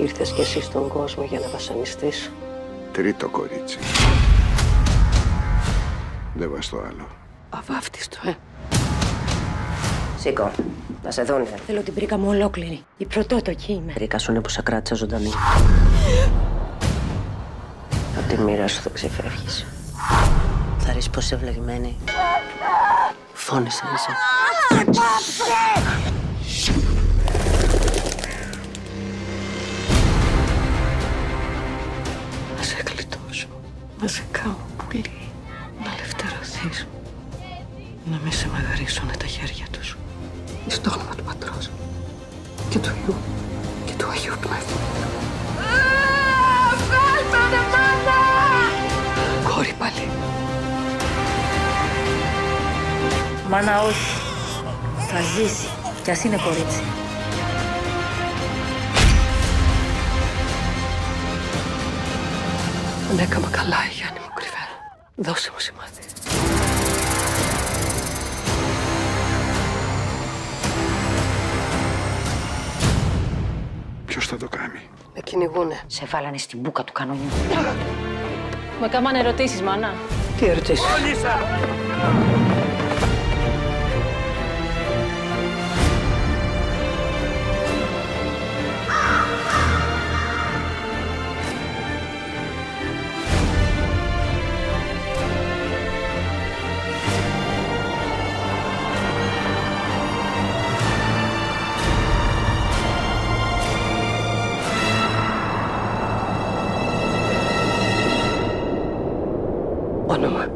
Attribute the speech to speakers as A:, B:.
A: Ήρθες κι εσύ στον κόσμο για να βασανιστείς.
B: Τρίτο κορίτσι. Δεν βάζω το άλλο.
A: Αβάφτιστο,
C: Σήκω. Να σε δούνε.
A: Θέλω την πρίκα μου ολόκληρη. Η πρωτότοκη είμαι.
C: Ρίκα σου είναι που σε κράτησα ζωντανή. Απ' τη μοίρα σου θα ξεφεύγεις. Θα ρίσεις πως είσαι ευλογημένη. Φώνησε είσαι.
A: Να σε γλιτώσω. Να σε κάνω πουλί. Να ελευθερωθείς. Να μην σε μεγαρίσουνε τα χέρια τους. Στο όνομα του Πατρός και του Υιού και του Αγίου Πνεύματος. Φέρτε μάνα! Κόρη πάλι.
D: Μάνα όχι. Θα ζήσει. Κι ας είναι κορίτσι.
A: Δεν έκαμα καλά, Γιάννη μου κρυβέρα. Δώσε μου σημάδι.
B: Ποιος θα το κάνει?
A: Με κυνηγούνε.
D: Σε βάλανε στην μπούκα του κανονιού.
E: Με κάμανε ερωτήσεις, μάνα.
A: Τι ερωτήσεις? Όνομα.